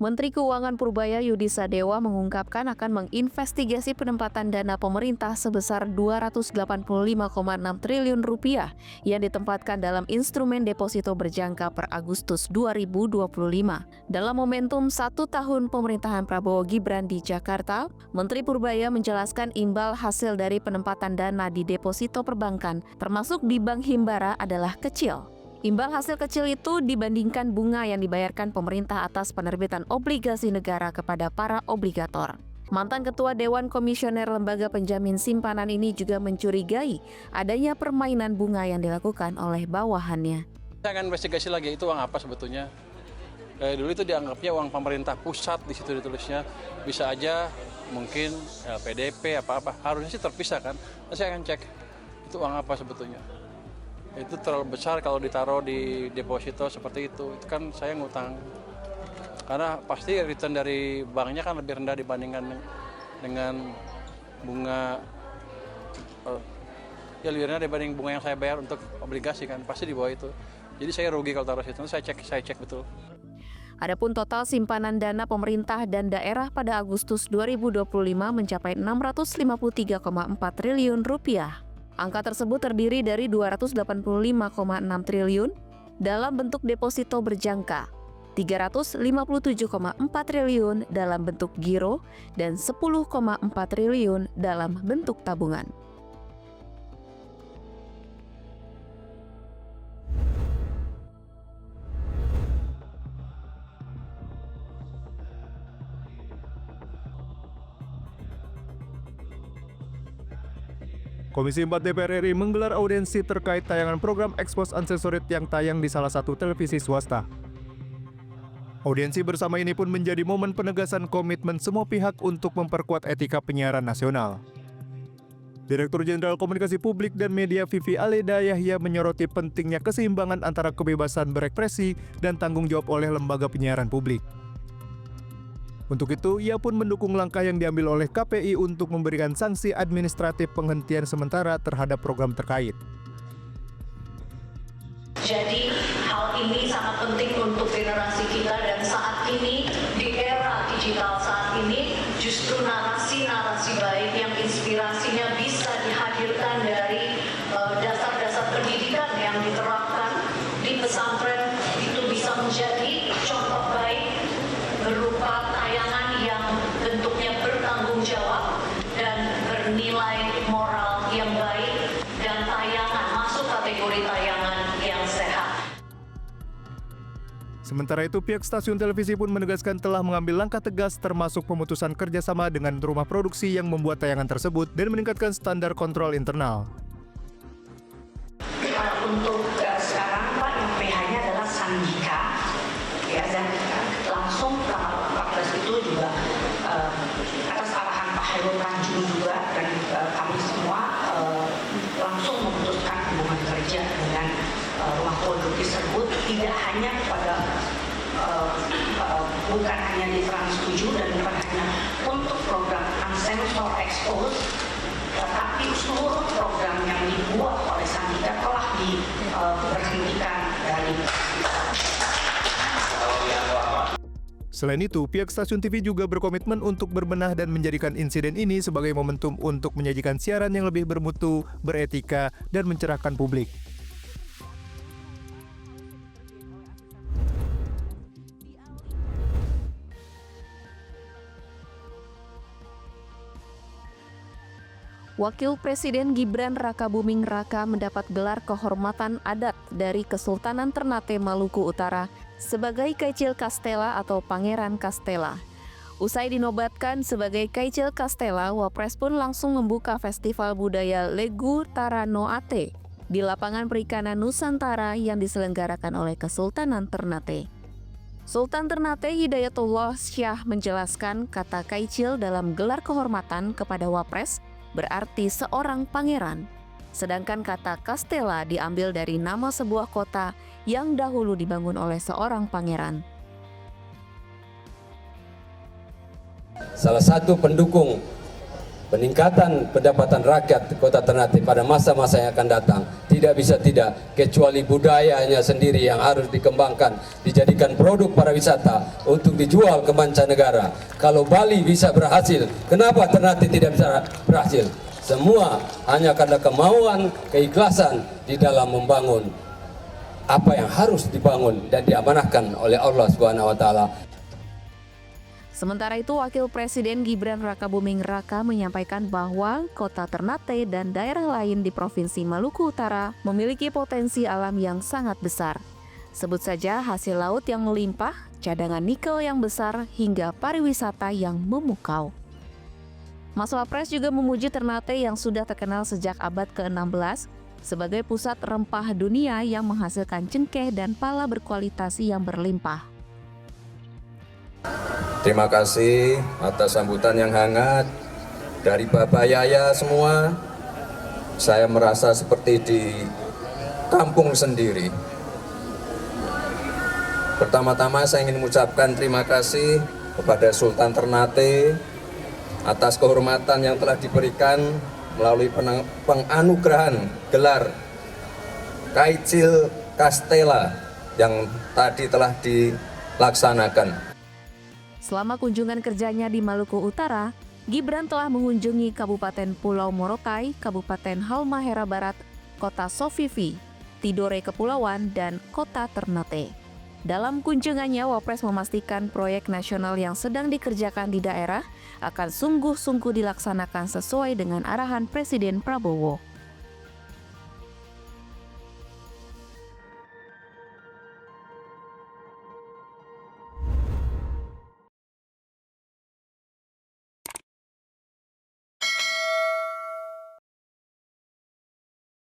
Menteri Keuangan Purbaya Yudi Sadewa mengungkapkan akan menginvestigasi penempatan dana pemerintah sebesar Rp285,6 triliun yang ditempatkan dalam instrumen deposito berjangka per Agustus 2025. Dalam momentum 1 tahun pemerintahan Prabowo Gibran di Jakarta, Menteri Purbaya menjelaskan imbal hasil dari penempatan dana di deposito perbankan, termasuk di Bank Himbara, adalah kecil. Imbal hasil kecil itu dibandingkan bunga yang dibayarkan pemerintah atas penerbitan obligasi negara kepada para obligator. Mantan Ketua Dewan Komisioner Lembaga Penjamin Simpanan ini juga mencurigai adanya permainan bunga yang dilakukan oleh bawahannya. Saya akan investigasi lagi itu uang apa sebetulnya. Dulu itu dianggapnya uang pemerintah pusat, di situ ditulisnya. Bisa aja mungkin LPDP apa-apa, harusnya sih terpisah kan. Saya akan cek itu uang apa sebetulnya. Itu terlalu besar kalau ditaruh di deposito seperti itu kan saya ngutang. Karena pasti return dari banknya kan lebih rendah dibandingkan dengan bunga, lebih rendah dibanding bunga yang saya bayar untuk obligasi kan, pasti di bawah itu. Jadi saya rugi kalau taruh situ, saya cek betul. Adapun total simpanan dana pemerintah dan daerah pada Agustus 2025 mencapai Rp653,4 triliun. Angka tersebut terdiri dari Rp285,6 triliun dalam bentuk deposito berjangka, Rp357,4 triliun dalam bentuk giro, dan Rp10,4 triliun dalam bentuk tabungan. Komisi 4 DPR RI menggelar audiensi terkait tayangan program Expose Uncensored yang tayang di salah satu televisi swasta. Audiensi bersama ini pun menjadi momen penegasan komitmen semua pihak untuk memperkuat etika penyiaran nasional. Direktur Jenderal Komunikasi Publik dan Media Vivi Aleda Yahya menyoroti pentingnya keseimbangan antara kebebasan berekspresi dan tanggung jawab oleh lembaga penyiaran publik. Untuk itu, ia pun mendukung langkah yang diambil oleh KPI untuk memberikan sanksi administratif penghentian sementara terhadap program terkait. Jadi hal ini sangat penting untuk generasi kita dan saat ini di era digital saat ini justru narasi-narasi baik yang inspirasinya bisa dihadirkan dari dasar-dasar pendidikan yang diterapkan di pesantren itu bisa menjadi contoh baik berupa tayangan yang bentuknya bertanggung jawab dan bernilai moral yang baik dan tayangan masuk kategori tayangan yang sehat. Sementara itu, pihak stasiun televisi pun menegaskan telah mengambil langkah tegas termasuk pemutusan kerjasama dengan rumah produksi yang membuat tayangan tersebut dan meningkatkan standar kontrol internal. Untuk sekarang Pak, yang PH-nya adalah Sandika, ya, dan langsung tanggal 14 itu juga atas arahan Pak Hairul Tanjung juga dan kami semua langsung memutuskan hubungan kerja dengan rumah produksi tersebut, tidak hanya pada bukan hanya di Trans 7 dan bukan hanya untuk program Uncensored Expose, tetapi seluruh program yang dibuat oleh Sandika telah diberhentikan dari. Selain itu, pihak stasiun TV juga berkomitmen untuk berbenah dan menjadikan insiden ini sebagai momentum untuk menyajikan siaran yang lebih bermutu, beretika, dan mencerahkan publik. Wakil Presiden Gibran Rakabuming Raka mendapat gelar kehormatan adat dari Kesultanan Ternate Maluku Utara sebagai Kaicil Kastela atau Pangeran Kastela. Usai dinobatkan sebagai Kaicil Kastela, Wapres pun langsung membuka Festival Budaya Legu Taranoate di Lapangan Perikanan Nusantara yang diselenggarakan oleh Kesultanan Ternate. Sultan Ternate Hidayatullah Syah menjelaskan kata Kaicil dalam gelar kehormatan kepada Wapres berarti seorang pangeran, sedangkan kata Kastela diambil dari nama sebuah kota yang dahulu dibangun oleh seorang pangeran. Salah satu pendukung peningkatan pendapatan rakyat Kota Ternate pada masa-masa yang akan datang tidak bisa tidak kecuali budayanya sendiri yang harus dikembangkan, dijadikan produk pariwisata untuk dijual ke mancanegara. Kalau Bali bisa berhasil, kenapa Ternate tidak bisa berhasil? Semua hanya karena kemauan, keikhlasan di dalam membangun apa yang harus dibangun dan diamanahkan oleh Allah Subhanahu wa taala. Sementara itu, Wakil Presiden Gibran Rakabuming Raka menyampaikan bahwa Kota Ternate dan daerah lain di Provinsi Maluku Utara memiliki potensi alam yang sangat besar. Sebut saja hasil laut yang melimpah, cadangan nikel yang besar, hingga pariwisata yang memukau. Mas Wapres juga memuji Ternate yang sudah terkenal sejak abad ke-16 sebagai pusat rempah dunia yang menghasilkan cengkeh dan pala berkualitas yang berlimpah. Terima kasih atas sambutan yang hangat dari Bapak Yaya semua. Saya merasa seperti di kampung sendiri. Pertama-tama saya ingin mengucapkan terima kasih kepada Sultan Ternate atas kehormatan yang telah diberikan melalui penganugerahan gelar Kaicil Castella yang tadi telah dilaksanakan. Selama kunjungan kerjanya di Maluku Utara, Gibran telah mengunjungi Kabupaten Pulau Morotai, Kabupaten Halmahera Barat, Kota Sofifi, Tidore Kepulauan, dan Kota Ternate. Dalam kunjungannya, Wapres memastikan proyek nasional yang sedang dikerjakan di daerah akan sungguh-sungguh dilaksanakan sesuai dengan arahan Presiden Prabowo.